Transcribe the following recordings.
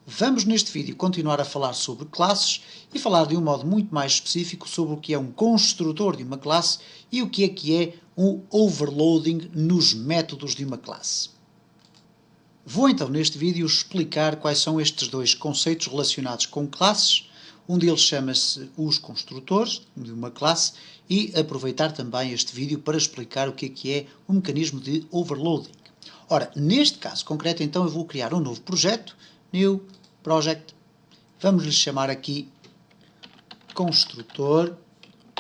Vamos neste vídeo continuar a falar sobre classes e falar de um modo muito mais específico sobre o que é um construtor de uma classe e o que é um overloading nos métodos de uma classe. Vou então neste vídeo explicar quais são estes dois conceitos relacionados com classes. Um deles chama-se os construtores de uma classe e aproveitar também este vídeo para explicar o que é um mecanismo de overloading. Ora, neste caso concreto então eu vou criar um novo projeto, New Project, vamos lhe chamar aqui construtor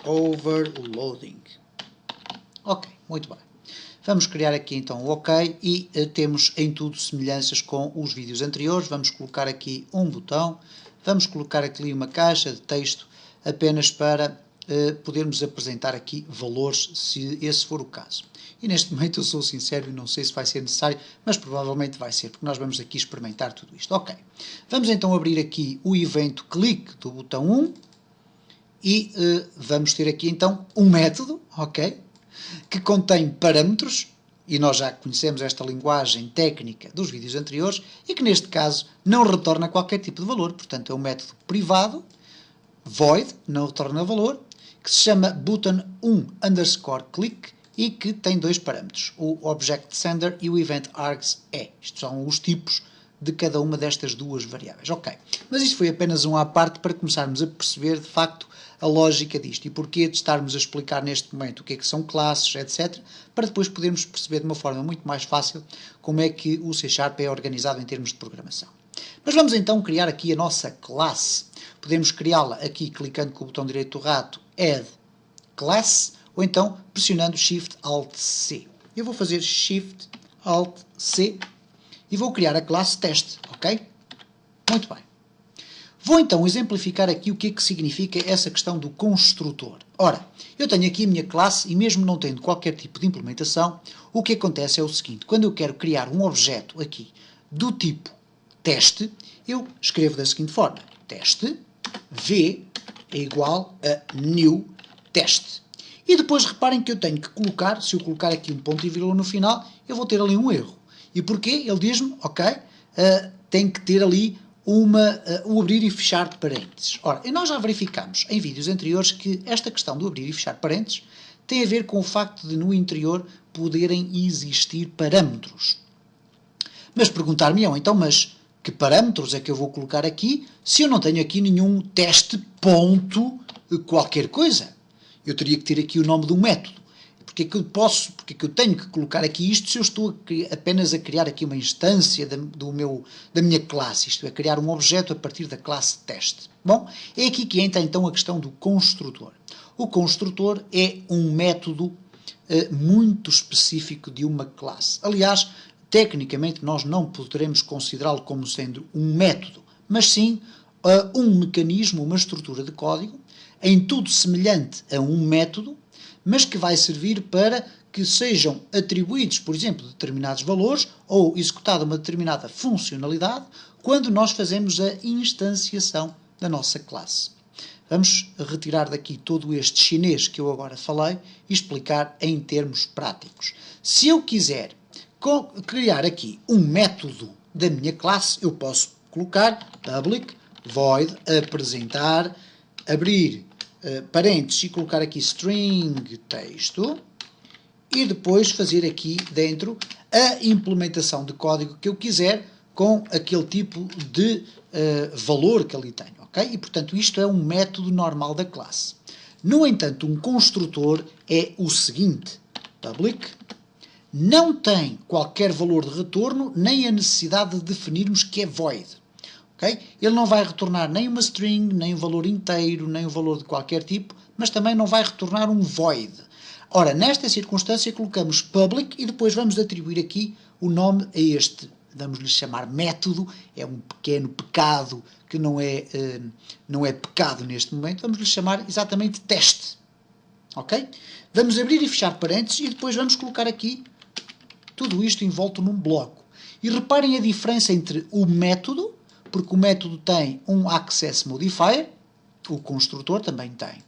overloading. Ok, muito bem. Vamos criar aqui então o OK e temos em tudo semelhanças com os vídeos anteriores. Vamos colocar aqui um botão, vamos colocar aqui uma caixa de texto apenas para podermos apresentar aqui valores, se esse for o caso. E neste momento eu sou sincero e não sei se vai ser necessário, mas provavelmente vai ser, porque nós vamos aqui experimentar tudo isto. Ok, vamos então abrir aqui o evento clique do botão 1 e vamos ter aqui então um método, ok, que contém parâmetros, e nós já conhecemos esta linguagem técnica dos vídeos anteriores, e que neste caso não retorna qualquer tipo de valor, portanto é um método privado, void, não retorna valor, que se chama button1_click e que tem dois parâmetros, o object_sender e o event_args e. Isto são os tipos de cada uma destas duas variáveis. Ok, mas isto foi apenas um à parte para começarmos a perceber de facto a lógica disto e porquê de estarmos a explicar neste momento o que são classes, etc., para depois podermos perceber de uma forma muito mais fácil como é que o C# é organizado em termos de programação. Mas vamos então criar aqui a nossa classe. Podemos criá-la aqui clicando com o botão direito do rato, Add Class, ou então pressionando Shift-Alt-C. Eu vou fazer Shift-Alt-C e vou criar a classe teste, ok? Muito bem. Vou então exemplificar aqui o que é que significa essa questão do construtor. Ora, eu tenho aqui a minha classe e mesmo não tendo qualquer tipo de implementação, o que acontece é o seguinte: quando eu quero criar um objeto aqui do tipo teste, eu escrevo da seguinte forma: teste v é igual a new teste. E depois reparem que eu tenho que colocar, se eu colocar aqui um ponto e vírgula no final, eu vou ter ali um erro. E porquê? Ele diz-me, ok, tem que ter ali o abrir e fechar de parênteses. Ora, e nós já verificamos em vídeos anteriores que esta questão do abrir e fechar parênteses tem a ver com o facto de no interior poderem existir parâmetros. Mas perguntar-me-ão, então, mas que parâmetros é que eu vou colocar aqui se eu não tenho aqui nenhum teste ponto qualquer coisa? Eu teria que ter aqui o nome de um método. Porque é que eu tenho que colocar aqui isto se eu estou apenas a criar aqui uma instância da minha classe, isto é, criar um objeto a partir da classe teste? Bom, é aqui que entra então a questão do construtor. O construtor é um método muito específico de uma classe. Aliás, tecnicamente nós não poderemos considerá-lo como sendo um método, mas sim um mecanismo, uma estrutura de código, em tudo semelhante a um método, mas que vai servir para que sejam atribuídos, por exemplo, determinados valores ou executada uma determinada funcionalidade quando nós fazemos a instanciação da nossa classe. Vamos retirar daqui todo este chinês que eu agora falei e explicar em termos práticos. Se eu quiser criar aqui um método da minha classe, eu posso colocar public void apresentar, abrir parênteses e colocar aqui string texto e depois fazer aqui dentro a implementação de código que eu quiser com aquele tipo de valor que ali tenho, ok? E portanto isto é um método normal da classe. No entanto, um construtor é o seguinte: public não tem qualquer valor de retorno nem a necessidade de definirmos que é void. Okay? Ele não vai retornar nem uma string, nem um valor inteiro, nem um valor de qualquer tipo, mas também não vai retornar um void. Ora, nesta circunstância colocamos public e depois vamos atribuir aqui o nome a este, vamos-lhe chamar método, é um pequeno pecado que não é pecado neste momento, vamos-lhe chamar exatamente teste. Ok? Vamos abrir e fechar parênteses e depois vamos colocar aqui tudo isto envolto num bloco. E reparem a diferença entre o método, porque o método tem um access modifier, o construtor também tem.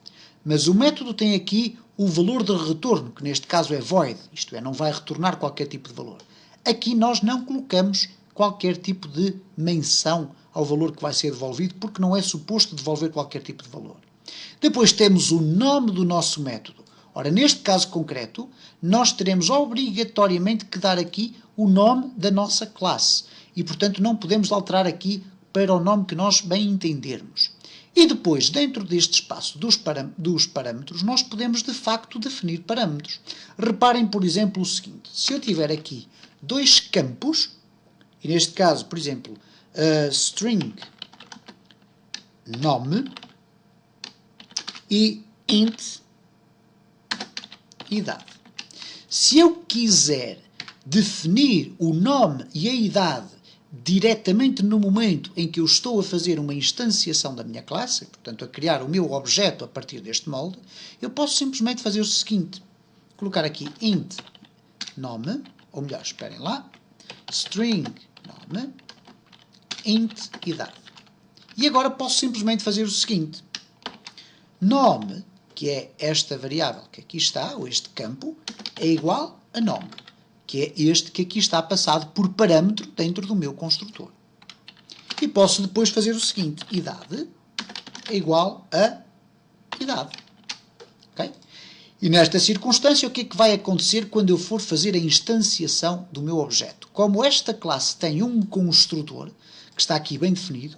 Mas o método tem aqui o valor de retorno, que neste caso é void, isto é, não vai retornar qualquer tipo de valor. Aqui nós não colocamos qualquer tipo de menção ao valor que vai ser devolvido, porque não é suposto devolver qualquer tipo de valor. Depois temos o nome do nosso método. Ora, neste caso concreto, nós teremos obrigatoriamente que dar aqui o nome da nossa classe. E, portanto, não podemos alterar aqui para o nome que nós bem entendermos. E depois, dentro deste espaço dos parâmetros, nós podemos, de facto, definir parâmetros. Reparem, por exemplo, o seguinte. Se eu tiver aqui dois campos, e neste caso, por exemplo, string nome e int idade. Se eu quiser definir o nome e a idade diretamente no momento em que eu estou a fazer uma instanciação da minha classe, portanto a criar o meu objeto a partir deste molde, eu posso simplesmente fazer o seguinte, colocar aqui int nome, ou melhor, esperem lá, string nome, int idade. E agora posso simplesmente fazer o seguinte, nome, que é esta variável que aqui está, ou este campo, é igual a nome, que é este que aqui está passado por parâmetro dentro do meu construtor. E posso depois fazer o seguinte, idade é igual a idade. Okay? E nesta circunstância, o que é que vai acontecer quando eu for fazer a instanciação do meu objeto? Como esta classe tem um construtor, que está aqui bem definido,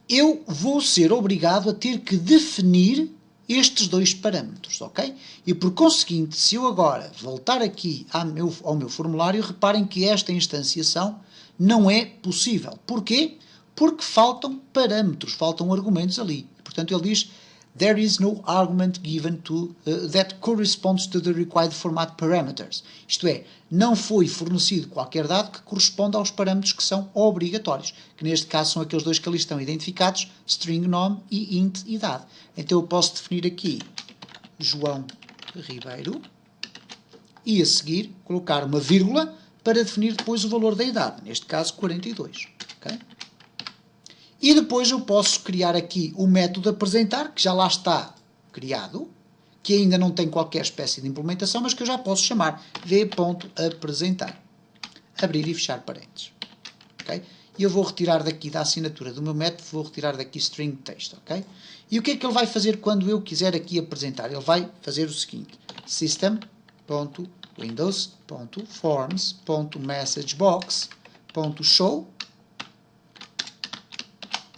eu vou ser obrigado a ter que definir estes dois parâmetros, ok? E por conseguinte, se eu agora voltar aqui ao meu formulário, reparem que esta instanciação não é possível. Porquê? Porque faltam parâmetros, faltam argumentos ali. Portanto, ele diz, there is no argument given to, that corresponds to the required format parameters. Isto é, não foi fornecido qualquer dado que corresponda aos parâmetros que são obrigatórios, que neste caso são aqueles dois que ali estão identificados, string nome e int idade. Então eu posso definir aqui João Ribeiro e a seguir colocar uma vírgula para definir depois o valor da idade, neste caso 42. Okay? E depois eu posso criar aqui o método apresentar, que já lá está criado, que ainda não tem qualquer espécie de implementação, mas que eu já posso chamar v.apresentar. Abrir e fechar parênteses. Okay? E eu vou retirar daqui da assinatura do meu método, vou retirar daqui string text. Okay? E o que é que ele vai fazer quando eu quiser aqui apresentar? Ele vai fazer o seguinte, system.windows.forms.messagebox.show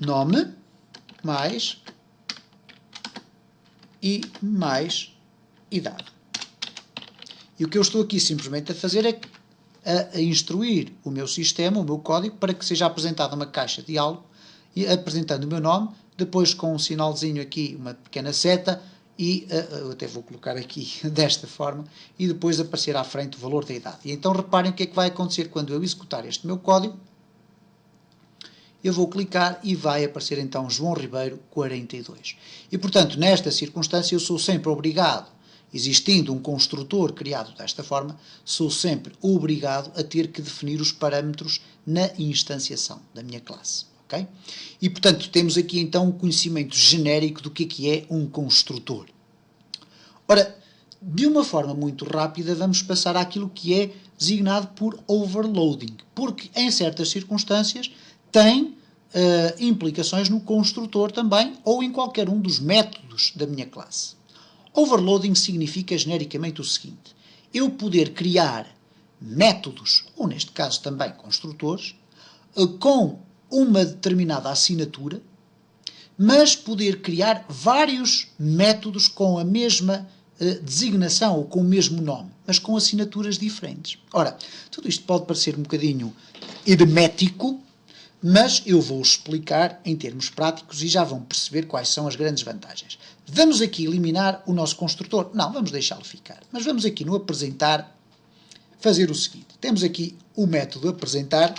nome mais e mais idade. E o que eu estou aqui simplesmente a fazer é a instruir o meu sistema, o meu código, para que seja apresentada uma caixa de diálogo, apresentando o meu nome, depois com um sinalzinho aqui, uma pequena seta, e eu até vou colocar aqui desta forma, e depois aparecer à frente o valor da idade. E então reparem o que é que vai acontecer quando eu executar este meu código. Eu vou clicar e vai aparecer então João Ribeiro 42. E portanto, nesta circunstância, eu sou sempre obrigado, existindo um construtor criado desta forma, sou sempre obrigado a ter que definir os parâmetros na instanciação da minha classe. Okay? E portanto, temos aqui então um conhecimento genérico do que é um construtor. Ora, de uma forma muito rápida, vamos passar àquilo que é designado por overloading, porque em certas circunstâncias tem implicações no construtor também, ou em qualquer um dos métodos da minha classe. Overloading significa genericamente o seguinte, eu poder criar métodos, ou neste caso também construtores, com uma determinada assinatura, mas poder criar vários métodos com a mesma designação ou com o mesmo nome, mas com assinaturas diferentes. Ora, tudo isto pode parecer um bocadinho hermético, mas eu vou explicar em termos práticos e já vão perceber quais são as grandes vantagens. Vamos aqui eliminar o nosso construtor? Não, vamos deixá-lo ficar. Mas vamos aqui no apresentar fazer o seguinte. Temos aqui o método apresentar,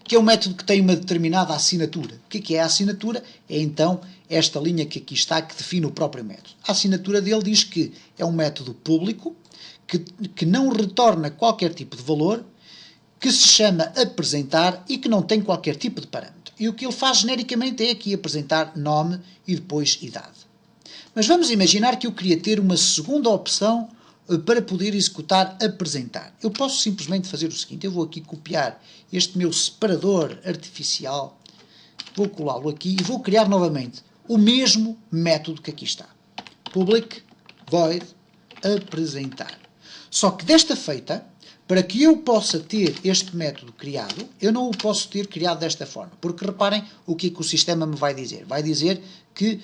que é um método que tem uma determinada assinatura. O que é a assinatura? É então esta linha que aqui está, que define o próprio método. A assinatura dele diz que é um método público, que não retorna qualquer tipo de valor, que se chama apresentar e que não tem qualquer tipo de parâmetro. E o que ele faz genericamente é aqui apresentar nome e depois idade. Mas vamos imaginar que eu queria ter uma segunda opção para poder executar apresentar. Eu posso simplesmente fazer o seguinte, eu vou aqui copiar este meu separador artificial, vou colá-lo aqui e vou criar novamente o mesmo método que aqui está. Public void apresentar. Só que desta feita, para que eu possa ter este método criado, eu não o posso ter criado desta forma. Porque reparem o que o sistema me vai dizer. Vai dizer que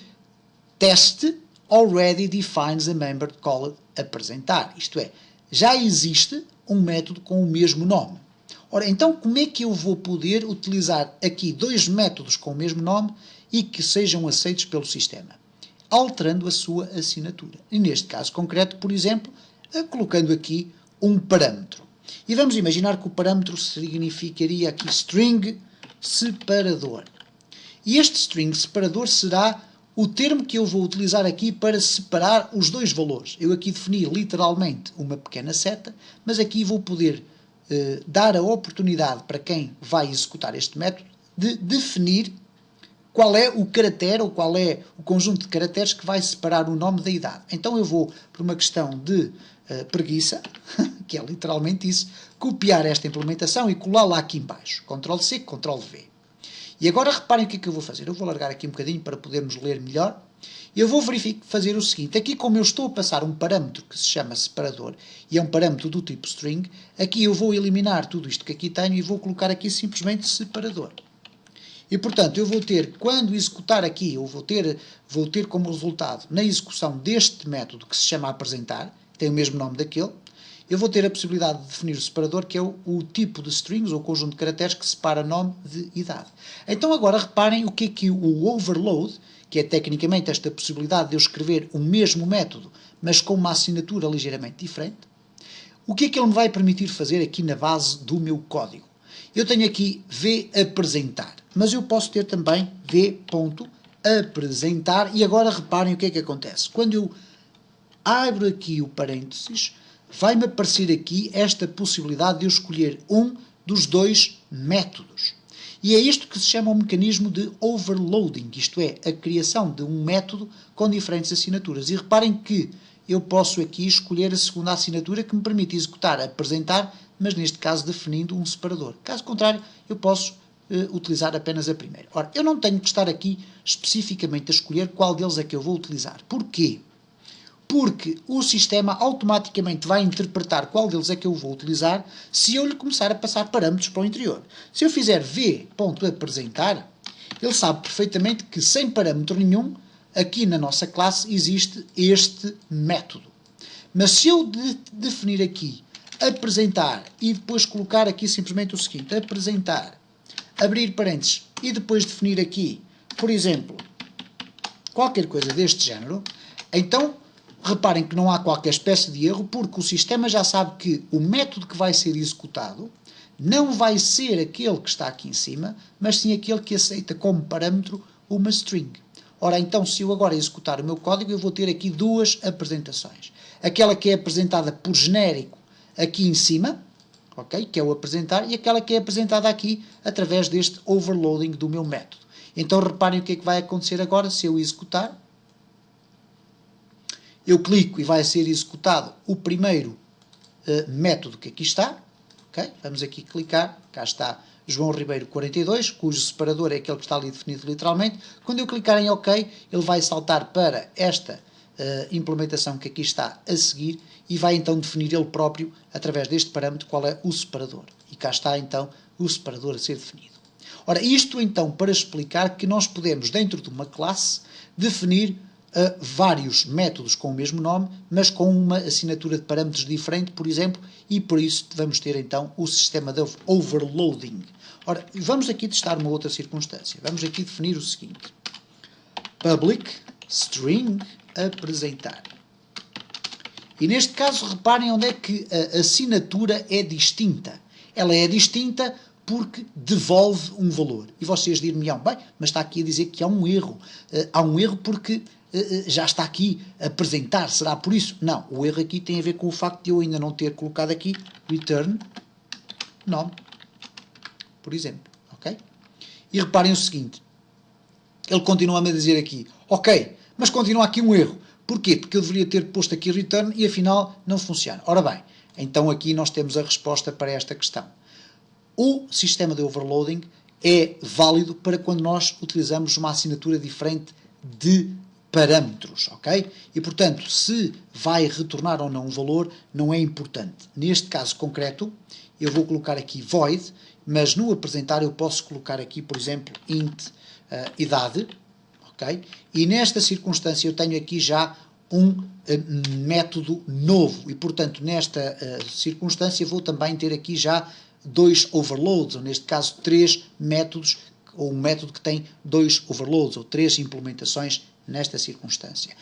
test already defines a member called apresentar. Isto é, já existe um método com o mesmo nome. Ora, então como é que eu vou poder utilizar aqui dois métodos com o mesmo nome e que sejam aceitos pelo sistema? Alterando a sua assinatura. E neste caso concreto, por exemplo, colocando aqui um parâmetro. E vamos imaginar que o parâmetro significaria aqui string separador. E este string separador será o termo que eu vou utilizar aqui para separar os dois valores. Eu aqui defini literalmente uma pequena seta, mas aqui vou poder dar a oportunidade para quem vai executar este método de definir qual é o caractere ou qual é o conjunto de caracteres que vai separar o nome da idade. Então eu vou, por uma questão de preguiça, que é literalmente isso, copiar esta implementação e colá-la aqui em baixo. Ctrl+C, Ctrl+V. E agora reparem o que é que eu vou fazer. Eu vou largar aqui um bocadinho para podermos ler melhor. Eu vou fazer o seguinte. Aqui, como eu estou a passar um parâmetro que se chama separador, e é um parâmetro do tipo string, aqui eu vou eliminar tudo isto que aqui tenho e vou colocar aqui simplesmente separador. E, portanto, eu vou ter, quando executar aqui, eu vou ter como resultado, na execução deste método que se chama apresentar, tem o mesmo nome daquele, eu vou ter a possibilidade de definir o separador, que é o tipo de strings, ou conjunto de caracteres, que separa nome de idade. Então agora reparem o que é que o overload, que é tecnicamente esta possibilidade de eu escrever o mesmo método, mas com uma assinatura ligeiramente diferente, o que é que ele me vai permitir fazer aqui na base do meu código? Eu tenho aqui v_apresentar, mas eu posso ter também v.apresentar, e agora reparem o que é que acontece. Quando eu abro aqui o parênteses, vai-me aparecer aqui esta possibilidade de eu escolher um dos dois métodos. E é isto que se chama um mecanismo de overloading, isto é, a criação de um método com diferentes assinaturas. E reparem que eu posso aqui escolher a segunda assinatura que me permite executar, apresentar, mas neste caso definindo um separador. Caso contrário, eu posso utilizar apenas a primeira. Ora, eu não tenho que estar aqui especificamente a escolher qual deles é que eu vou utilizar. Porquê? Porque o sistema automaticamente vai interpretar qual deles é que eu vou utilizar se eu lhe começar a passar parâmetros para o interior. Se eu fizer v.apresentar, ele sabe perfeitamente que sem parâmetro nenhum, aqui na nossa classe existe este método. Mas se eu definir aqui apresentar e depois colocar aqui simplesmente o seguinte, apresentar, abrir parênteses e depois definir aqui, por exemplo, qualquer coisa deste género, então reparem que não há qualquer espécie de erro, porque o sistema já sabe que o método que vai ser executado não vai ser aquele que está aqui em cima, mas sim aquele que aceita como parâmetro uma string. Ora, então, se eu agora executar o meu código, eu vou ter aqui duas apresentações. Aquela que é apresentada por genérico aqui em cima, okay, que é o apresentar, e aquela que é apresentada aqui através deste overloading do meu método. Então, reparem o que é que vai acontecer agora se eu executar. Eu clico e vai ser executado o primeiro método que aqui está. Okay? Vamos aqui clicar, cá está João Ribeiro 42, cujo separador é aquele que está ali definido literalmente. Quando eu clicar em OK, ele vai saltar para esta implementação que aqui está a seguir e vai então definir ele próprio, através deste parâmetro, qual é o separador. E cá está então o separador a ser definido. Ora, isto então para explicar que nós podemos, dentro de uma classe, definir vários métodos com o mesmo nome, mas com uma assinatura de parâmetros diferente, por exemplo, e por isso vamos ter então o sistema de overloading. Ora, vamos aqui testar uma outra circunstância. Vamos aqui definir o seguinte. Public string apresentar. E neste caso, reparem onde é que a assinatura é distinta. Ela é distinta porque devolve um valor. E vocês dir-me-ão, bem, mas está aqui a dizer que há um erro. Há um erro porque já está aqui a apresentar, será por isso? Não, o erro aqui tem a ver com o facto de eu ainda não ter colocado aqui return nome, por exemplo, ok? E reparem o seguinte, ele continua-me a dizer aqui, ok, mas continua aqui um erro, Porquê? Porque eu deveria ter posto aqui return e afinal não funciona. Ora bem, então aqui nós temos a resposta para esta questão. O sistema de overloading é válido para quando nós utilizamos uma assinatura diferente de parâmetros, ok? E, portanto, se vai retornar ou não um valor, não é importante. Neste caso concreto, eu vou colocar aqui void, mas no apresentar eu posso colocar aqui, por exemplo, int idade, ok? E nesta circunstância eu tenho aqui já um método novo e, portanto, nesta circunstância vou também ter aqui já 2 overloads, ou neste caso 3 métodos, ou um método que tem 2 overloads, ou 3 implementações nesta circunstância.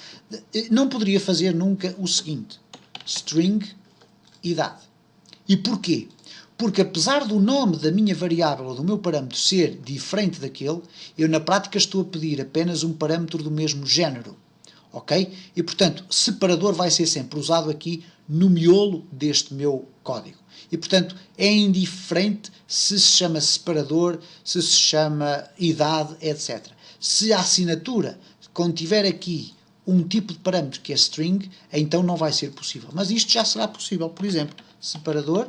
Não poderia fazer nunca o seguinte, string idade. E porquê? Porque apesar do nome da minha variável ou do meu parâmetro ser diferente daquele, eu na prática estou a pedir apenas um parâmetro do mesmo género. Ok? E portanto, separador vai ser sempre usado aqui no miolo deste meu código. E portanto, é indiferente se se chama separador, se se chama idade, etc. Se a assinatura contiver aqui um tipo de parâmetro que é string, então não vai ser possível. Mas isto já será possível. Por exemplo, separador,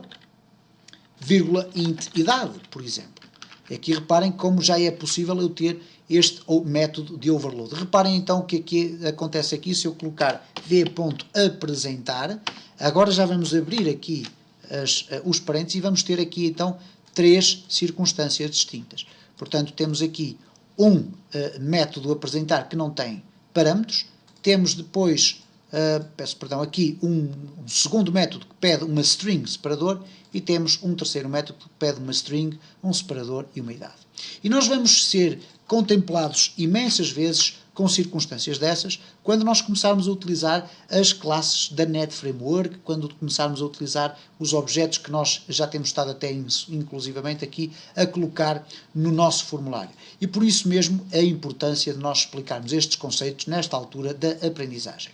vírgula int idade, por exemplo. Aqui reparem como já é possível eu ter este método de overload. Reparem então o que aqui acontece aqui se eu colocar v.apresentar. Agora já vamos abrir aqui os parênteses e vamos ter aqui então 3 circunstâncias distintas. Portanto, temos aqui um método apresentar que não tem parâmetros, temos depois, aqui um segundo método que pede uma string separador e temos um terceiro método que pede uma string, um separador e uma idade. E nós vamos ser contemplados imensas vezes com circunstâncias dessas, quando nós começarmos a utilizar as classes da Net Framework, quando começarmos a utilizar os objetos que nós já temos estado até inclusivamente aqui a colocar no nosso formulário. E por isso mesmo a importância de nós explicarmos estes conceitos nesta altura da aprendizagem.